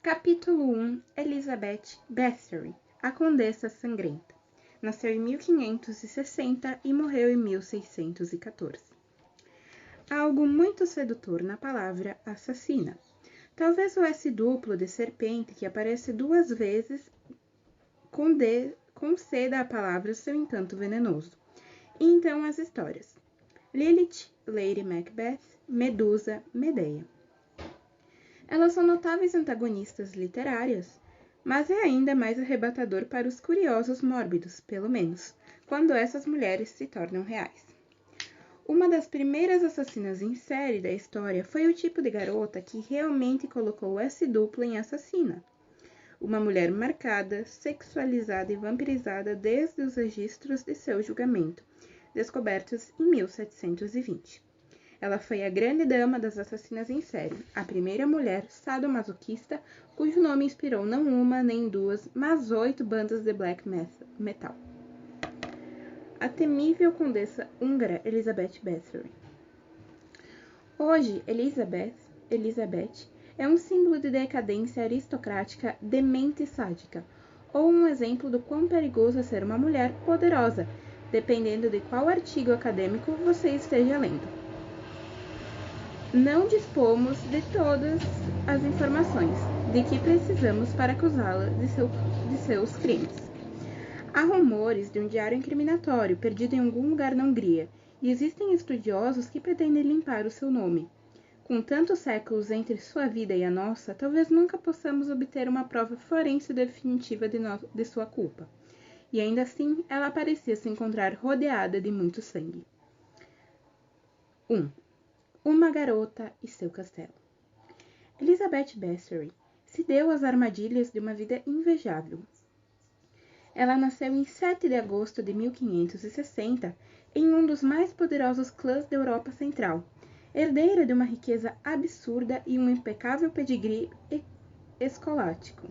Capítulo 1. Elizabeth Bathory, a Condessa Sangrenta. Nasceu em 1560 e morreu em 1614. Há algo muito sedutor na palavra assassina. Talvez o S duplo de serpente que aparece 2 vezes conceda à palavra seu encanto venenoso. E então as histórias. Lilith, Lady Macbeth, Medusa, Medea. Elas são notáveis antagonistas literárias, mas é ainda mais arrebatador para os curiosos mórbidos, pelo menos, quando essas mulheres se tornam reais. Uma das primeiras assassinas em série da história foi o tipo de garota que realmente colocou o S duplo em assassina. Uma mulher marcada, sexualizada e vampirizada desde os registros de seu julgamento, descobertos em 1720. Ela foi a grande dama das assassinas em série, a primeira mulher sadomasoquista cujo nome inspirou não uma nem 2, mas 8 bandas de black metal. A temível condessa húngara Elizabeth Bathory. Hoje, Elizabeth é um símbolo de decadência aristocrática demente e sádica, ou um exemplo do quão perigoso é ser uma mulher poderosa, dependendo de qual artigo acadêmico você esteja lendo. Não dispomos de todas as informações de que precisamos para acusá-la de seus crimes. Há rumores de um diário incriminatório perdido em algum lugar na Hungria, e existem estudiosos que pretendem limpar o seu nome. Com tantos séculos entre sua vida e a nossa, talvez nunca possamos obter uma prova forense definitiva de sua culpa. E ainda assim, ela parecia se encontrar rodeada de muito sangue. 1. Uma garota e seu castelo. Elizabeth Bathory se deu às armadilhas de uma vida invejável. Ela nasceu em 7 de agosto de 1560 em um dos mais poderosos clãs da Europa Central, herdeira de uma riqueza absurda e um impecável pedigree escolástico.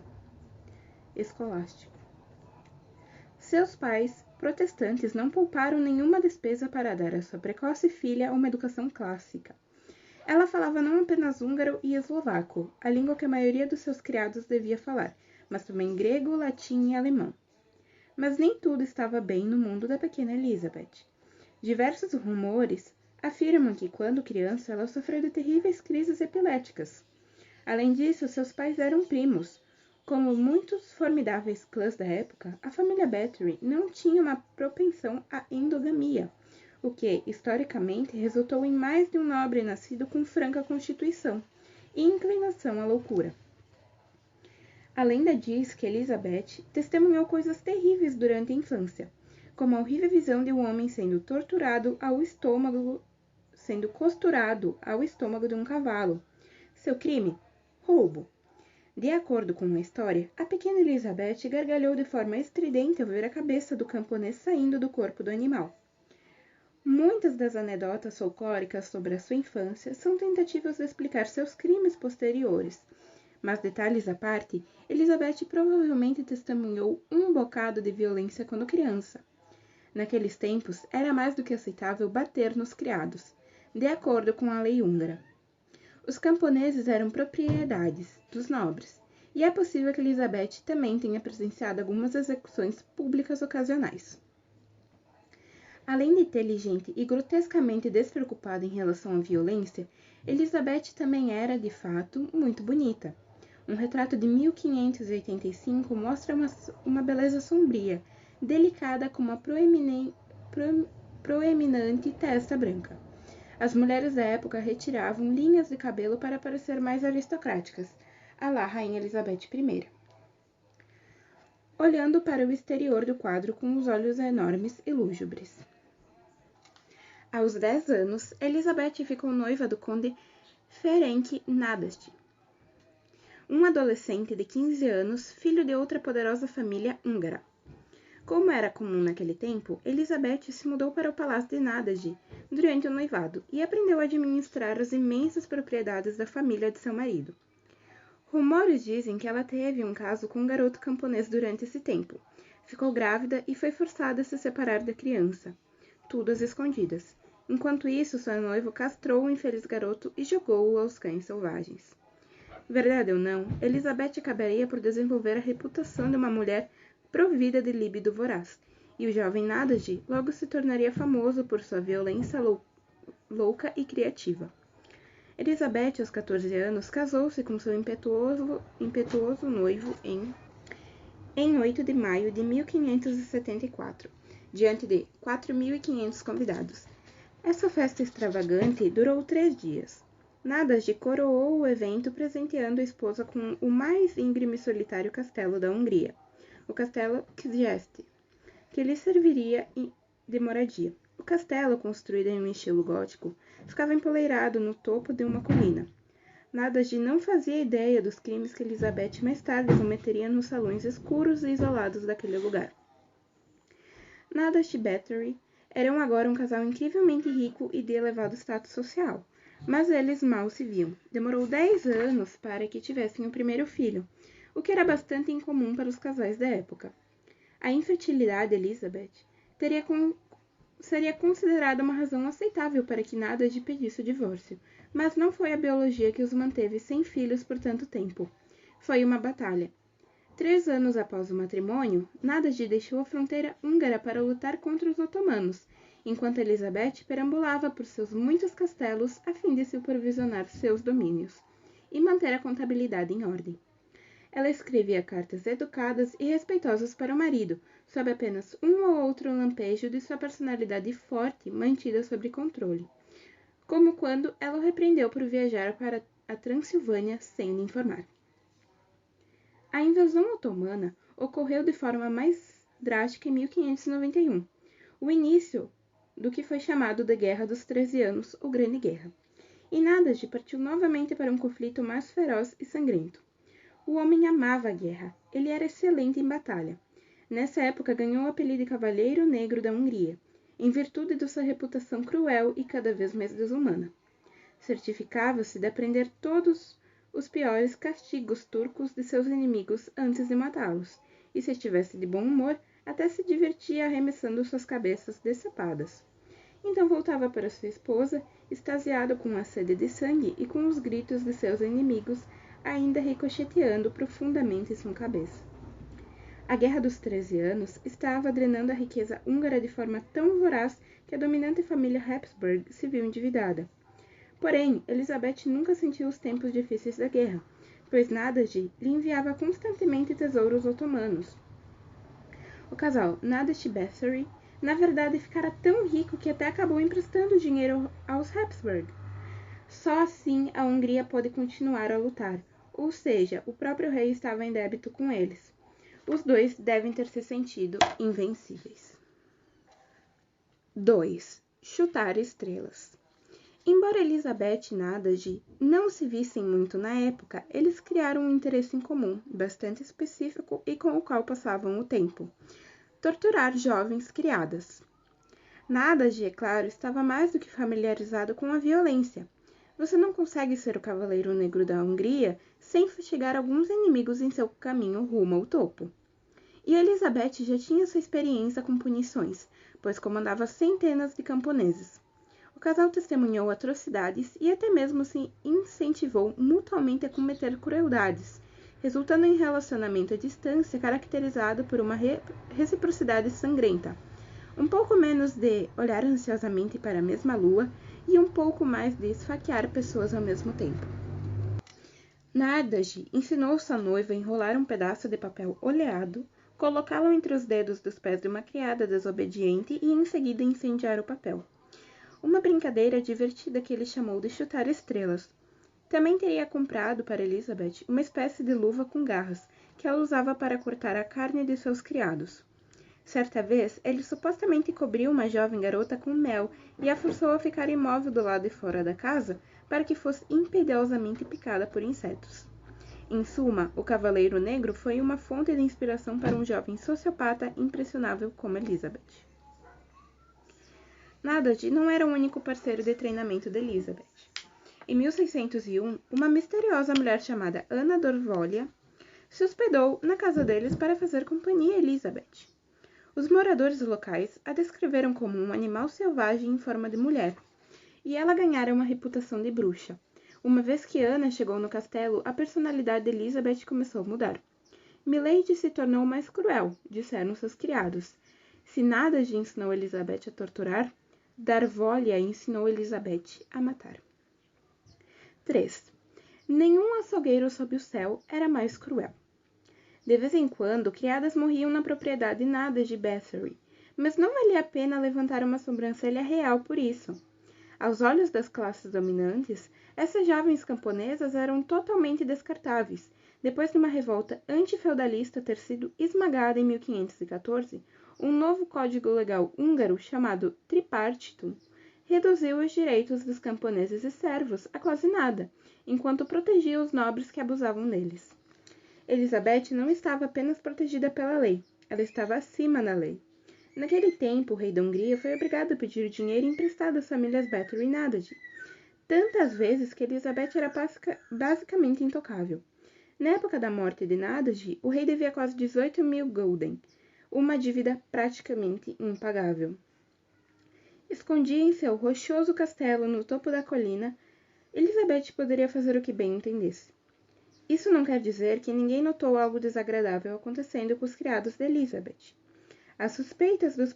Seus pais, protestantes, não pouparam nenhuma despesa para dar a sua precoce filha uma educação clássica. Ela falava não apenas húngaro e eslovaco, a língua que a maioria dos seus criados devia falar, mas também grego, latim e alemão. Mas nem tudo estava bem no mundo da pequena Elizabeth. Diversos rumores afirmam que, quando criança, ela sofreu de terríveis crises epiléticas. Além disso, seus pais eram primos. Como muitos formidáveis clãs da época, a família Bathory não tinha uma propensão à endogamia, o que, historicamente, resultou em mais de um nobre nascido com franca constituição e inclinação à loucura. A lenda diz que Elizabeth testemunhou coisas terríveis durante a infância, como a horrível visão de um homem sendo costurado ao estômago de um cavalo. Seu crime? Roubo. De acordo com uma história, a pequena Elizabeth gargalhou de forma estridente ao ver a cabeça do camponês saindo do corpo do animal. Muitas das anedotas folclóricas sobre a sua infância são tentativas de explicar seus crimes posteriores, mas detalhes à parte, Elizabeth provavelmente testemunhou um bocado de violência quando criança. Naqueles tempos, era mais do que aceitável bater nos criados, de acordo com a lei húngara. Os camponeses eram propriedades dos nobres, e é possível que Elizabeth também tenha presenciado algumas execuções públicas ocasionais. Além de inteligente e grotescamente despreocupada em relação à violência, Elizabeth também era, de fato, muito bonita. Um retrato de 1585 mostra uma beleza sombria, delicada com uma proeminente testa branca. As mulheres da época retiravam linhas de cabelo para parecer mais aristocráticas, à la Rainha Elizabeth I. Olhando para o exterior do quadro com os olhos enormes e lúgubres. Aos 10 anos, Elizabeth ficou noiva do conde Ferenc Nadasdy, um adolescente de 15 anos, filho de outra poderosa família húngara. Como era comum naquele tempo, Elizabeth se mudou para o palácio de Nadasdy durante o noivado e aprendeu a administrar as imensas propriedades da família de seu marido. Rumores dizem que ela teve um caso com um garoto camponês durante esse tempo. Ficou grávida e foi forçada a se separar da criança, tudo às escondidas. Enquanto isso, seu noivo castrou o infeliz garoto e jogou-o aos cães selvagens. Verdade ou não, Elizabeth acabaria por desenvolver a reputação de uma mulher provida de líbido voraz, e o jovem Nádasdy logo se tornaria famoso por sua violência louca e criativa. Elizabeth, aos 14 anos, casou-se com seu impetuoso noivo em 8 de maio de 1574, diante de 4.500 convidados. Essa festa extravagante durou 3 dias. Nádasdy coroou o evento presenteando a esposa com o mais íngreme e solitário castelo da Hungria, o Castelo Křečany, que lhe serviria de moradia. O castelo, construído em um estilo gótico, ficava empoleirado no topo de uma colina. Nádasdy não fazia ideia dos crimes que Elizabeth mais tarde cometeria nos salões escuros e isolados daquele lugar. Nádasdy e Bathory eram agora um casal incrivelmente rico e de elevado status social, mas eles mal se viam. Demorou 10 anos para que tivessem o primeiro filho, o que era bastante incomum para os casais da época. A infertilidade de Elizabeth seria considerada uma razão aceitável para que Nádasdy pedisse o divórcio, mas não foi a biologia que os manteve sem filhos por tanto tempo. Foi uma batalha. 3 anos após o matrimônio, Nádasdy deixou a fronteira húngara para lutar contra os otomanos, enquanto Elizabeth perambulava por seus muitos castelos a fim de supervisionar seus domínios e manter a contabilidade em ordem. Ela escrevia cartas educadas e respeitosas para o marido, sob apenas um ou outro lampejo de sua personalidade forte mantida sob controle, como quando ela o repreendeu por viajar para a Transilvânia sem lhe informar. A invasão otomana ocorreu de forma mais drástica em 1591, o início do que foi chamado de Guerra dos 13 Anos ou Grande Guerra, e Nádasdy partiu novamente para um conflito mais feroz e sangrento. O homem amava a guerra, ele era excelente em batalha. Nessa época ganhou o apelido de Cavaleiro Negro da Hungria, em virtude de sua reputação cruel e cada vez mais desumana. Certificava-se de aprender todos os piores castigos turcos de seus inimigos antes de matá-los, e se estivesse de bom humor, até se divertia arremessando suas cabeças decepadas. Então voltava para sua esposa, extasiado com a sede de sangue e com os gritos de seus inimigos, ainda ricocheteando profundamente em sua cabeça. A Guerra dos 13 Anos estava drenando a riqueza húngara de forma tão voraz que a dominante família Habsburg se viu endividada. Porém, Elizabeth nunca sentiu os tempos difíceis da guerra, pois Nádasdy lhe enviava constantemente tesouros otomanos. O casal Nádasdy e Bathory, na verdade, ficara tão rico que até acabou emprestando dinheiro aos Habsburg. Só assim a Hungria pôde continuar a lutar, ou seja, o próprio rei estava em débito com eles. Os dois devem ter se sentido invencíveis. 2. Chutar estrelas. Embora Elizabeth e Nádasdy não se vissem muito na época, eles criaram um interesse em comum, bastante específico e com o qual passavam o tempo: torturar jovens criadas. Nádasdy, é claro, estava mais do que familiarizado com a violência. Você não consegue ser o Cavaleiro Negro da Hungria sem fustigar alguns inimigos em seu caminho rumo ao topo. E Elizabeth já tinha sua experiência com punições, pois comandava centenas de camponeses. O casal testemunhou atrocidades e até mesmo se incentivou mutuamente a cometer crueldades, resultando em relacionamento à distância caracterizado por uma reciprocidade sangrenta, um pouco menos de olhar ansiosamente para a mesma lua e um pouco mais de esfaquear pessoas ao mesmo tempo. Nádasdy ensinou sua noiva a enrolar um pedaço de papel oleado, colocá-lo entre os dedos dos pés de uma criada desobediente e em seguida incendiar o papel. Uma brincadeira divertida que ele chamou de chutar estrelas. Também teria comprado para Elizabeth uma espécie de luva com garras, que ela usava para cortar a carne de seus criados. Certa vez, ele supostamente cobriu uma jovem garota com mel e a forçou a ficar imóvel do lado de fora da casa para que fosse impiedosamente picada por insetos. Em suma, o Cavaleiro Negro foi uma fonte de inspiração para um jovem sociopata impressionável como Elizabeth. Nádasdy não era o único parceiro de treinamento de Elizabeth. Em 1601, uma misteriosa mulher chamada Anna Dorvolha se hospedou na casa deles para fazer companhia a Elizabeth. Os moradores locais a descreveram como um animal selvagem em forma de mulher, e ela ganhara uma reputação de bruxa. Uma vez que Ana chegou no castelo, a personalidade de Elizabeth começou a mudar. Milady se tornou mais cruel, disseram seus criados. Se Nádege ensinou Elizabeth a torturar, Darvolha ensinou Elizabeth a matar. 3. Nenhum açougueiro sob o céu era mais cruel. De vez em quando, criadas morriam na propriedade nada de Bathory, mas não valia a pena levantar uma sobrancelha real por isso. Aos olhos das classes dominantes, essas jovens camponesas eram totalmente descartáveis. Depois de uma revolta antifeudalista ter sido esmagada em 1514, um novo código legal húngaro chamado Tripartitum reduziu os direitos dos camponeses e servos a quase nada, enquanto protegia os nobres que abusavam deles. Elizabeth não estava apenas protegida pela lei, ela estava acima da lei. Naquele tempo, o rei da Hungria foi obrigado a pedir dinheiro emprestado às famílias Bathory e Nádege, tantas vezes que Elizabeth era basicamente intocável. Na época da morte de Nádege, o rei devia quase 18.000 gulden, uma dívida praticamente impagável. Escondida em seu rochoso castelo no topo da colina, Elizabeth poderia fazer o que bem entendesse. Isso não quer dizer que ninguém notou algo desagradável acontecendo com os criados de Elizabeth. As suspeitas dos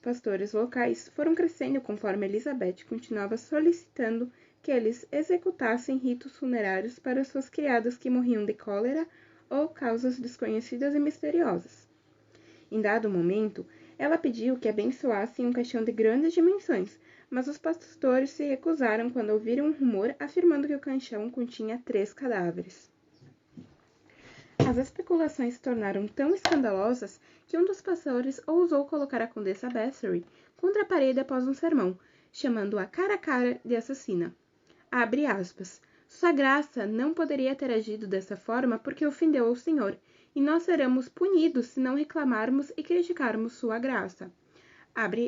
pastores locais foram crescendo conforme Elizabeth continuava solicitando que eles executassem ritos funerários para suas criadas que morriam de cólera ou causas desconhecidas e misteriosas. Em dado momento, ela pediu que abençoassem um caixão de grandes dimensões, mas os pastores se recusaram quando ouviram um rumor afirmando que o caixão continha 3 cadáveres. As especulações se tornaram tão escandalosas que um dos pastores ousou colocar a Condessa Bathory contra a parede após um sermão, chamando-a cara a cara de assassina. Abre aspas. Sua graça não poderia ter agido dessa forma porque ofendeu ao Senhor, e nós seremos punidos se não reclamarmos e criticarmos sua graça.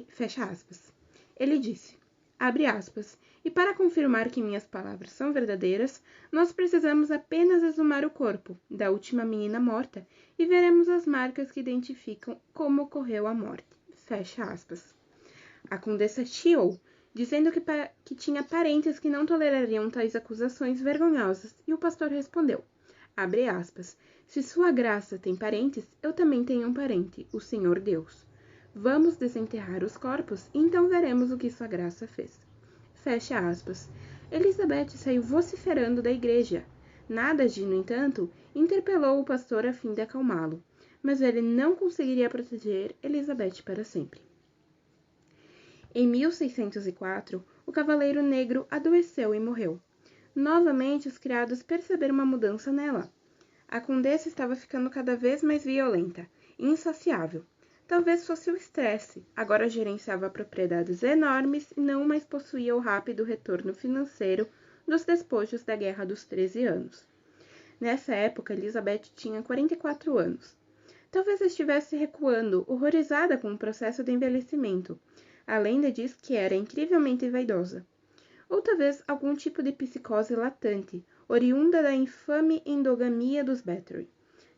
Fecha aspas. Ele disse, abre aspas, e para confirmar que minhas palavras são verdadeiras, nós precisamos apenas exumar o corpo da última menina morta e veremos as marcas que identificam como ocorreu a morte. Fecha aspas. A condessa chiou, dizendo que tinha parentes que não tolerariam tais acusações vergonhosas, e o pastor respondeu, abre aspas, se sua graça tem parentes, eu também tenho um parente, o Senhor Deus. Vamos desenterrar os corpos e então veremos o que sua graça fez. Fecha aspas. Elizabeth saiu vociferando da igreja. Nádege, no entanto, interpelou o pastor a fim de acalmá-lo, mas ele não conseguiria proteger Elizabeth para sempre. Em 1604, o Cavaleiro Negro adoeceu e morreu. Novamente, os criados perceberam uma mudança nela. A condessa estava ficando cada vez mais violenta e insaciável. Talvez fosse o estresse. Agora gerenciava propriedades enormes e não mais possuía o rápido retorno financeiro dos despojos da Guerra dos 13 Anos. Nessa época, Elizabeth tinha 44 anos. Talvez estivesse recuando, horrorizada com o processo de envelhecimento. A lenda diz que era incrivelmente vaidosa. Ou talvez algum tipo de psicose latente, oriunda da infame endogamia dos Bathory,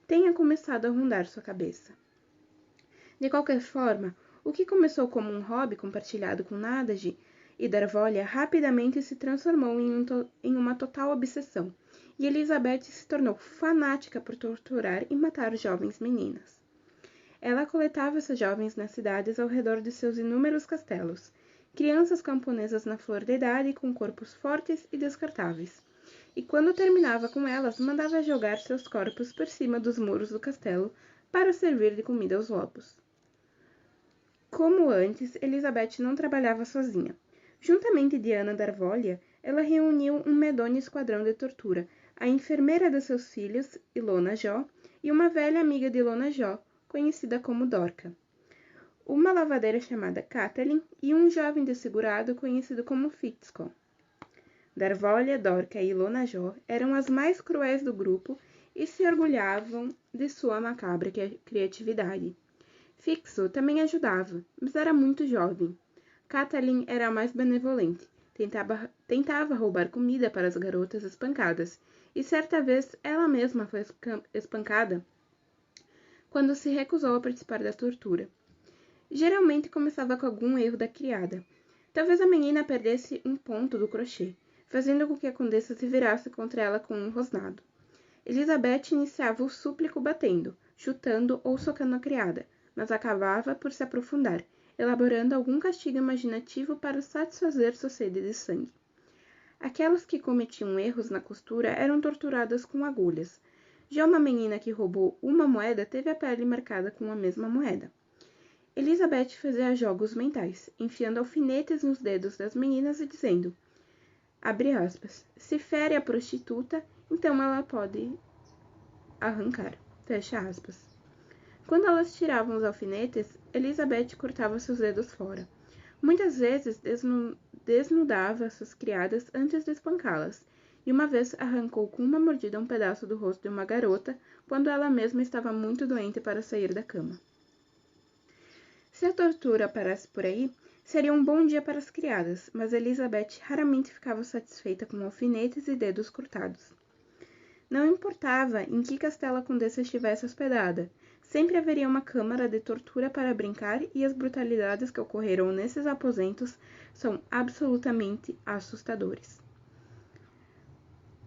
tenha começado a rondar sua cabeça. De qualquer forma, o que começou como um hobby compartilhado com Nádege e Darvolha rapidamente se transformou em uma total obsessão, e Elizabeth se tornou fanática por torturar e matar jovens meninas. Ela coletava essas jovens nas cidades ao redor de seus inúmeros castelos, crianças camponesas na flor da idade com corpos fortes e descartáveis, e quando terminava com elas, mandava jogar seus corpos por cima dos muros do castelo para servir de comida aos lobos. Como antes, Elizabeth não trabalhava sozinha. Juntamente Diana Darvolha, ela reuniu um medonho esquadrão de tortura, a enfermeira de seus filhos, Ilona Jó, e uma velha amiga de Ilona Jó, conhecida como Dorca, uma lavadeira chamada Catelyn e um jovem desfigurado conhecido como Fitzcon. Darvolha, Dorca e Ilona Jó eram as mais cruéis do grupo e se orgulhavam de sua macabra criatividade. Fixo também ajudava, mas era muito jovem. Catelyn era a mais benevolente. Tentava roubar comida para as garotas espancadas, e certa vez ela mesma foi espancada quando se recusou a participar da tortura. Geralmente começava com algum erro da criada. Talvez a menina perdesse um ponto do crochê. fazendo com que a condessa se virasse contra ela com um rosnado. Elizabeth iniciava o súplico batendo, chutando ou socando a criada, mas acabava por se aprofundar, elaborando algum castigo imaginativo para satisfazer sua sede de sangue. Aquelas que cometiam erros na costura eram torturadas com agulhas. Já uma menina que roubou uma moeda teve a pele marcada com a mesma moeda. Elizabeth fazia jogos mentais, enfiando alfinetes nos dedos das meninas e dizendo, abre aspas, se fere a prostituta, então ela pode arrancar, fecha aspas. Quando elas tiravam os alfinetes, Elizabeth cortava seus dedos fora. Muitas vezes desnudava suas criadas antes de espancá-las, e uma vez arrancou com uma mordida um pedaço do rosto de uma garota, quando ela mesma estava muito doente para sair da cama. Se a tortura parasse por aí, seria um bom dia para as criadas, mas Elizabeth raramente ficava satisfeita com alfinetes e dedos cortados. Não importava em que castelo a condessa estivesse hospedada, sempre haveria uma câmara de tortura para brincar e as brutalidades que ocorreram nesses aposentos são absolutamente assustadores.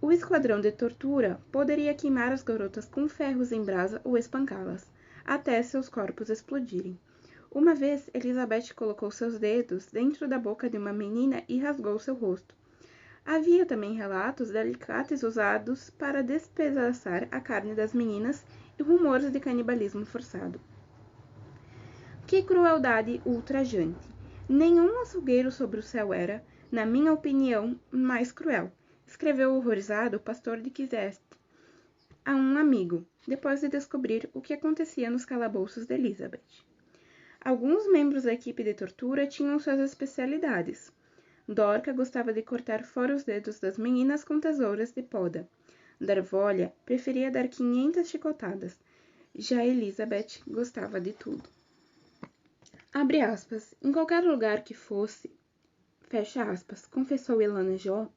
O esquadrão de tortura poderia queimar as garotas com ferros em brasa ou espancá-las, até seus corpos explodirem. Uma vez, Elizabeth colocou seus dedos dentro da boca de uma menina e rasgou seu rosto. Havia também relatos de alicates usados para despedaçar a carne das meninas e rumores de canibalismo forçado. Que crueldade ultrajante! Nenhum açougueiro sobre o céu era, na minha opinião, mais cruel, escreveu horrorizado o pastor de Kizest a um amigo, depois de descobrir o que acontecia nos calabouços de Elizabeth. Alguns membros da equipe de tortura tinham suas especialidades. Dorca gostava de cortar fora os dedos das meninas com tesouras de poda. Darvolha preferia dar 500 chicotadas. Já Elizabeth gostava de tudo. Abre aspas. Em qualquer lugar que fosse, fecha aspas, confessou Elana Jó,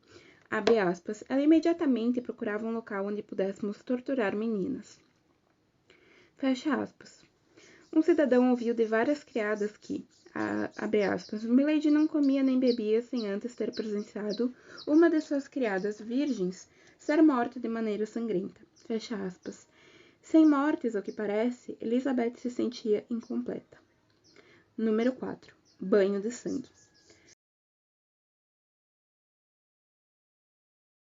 abre aspas, ela imediatamente procurava um local onde pudéssemos torturar meninas. Fecha aspas. Um cidadão ouviu de várias criadas que, abre aspas, Milady não comia nem bebia sem antes ter presenciado uma de suas criadas virgens ser morta de maneira sangrenta. Fecha aspas. Sem mortes, ao que parece, Elizabeth se sentia incompleta. Número 4. Banho de sangue.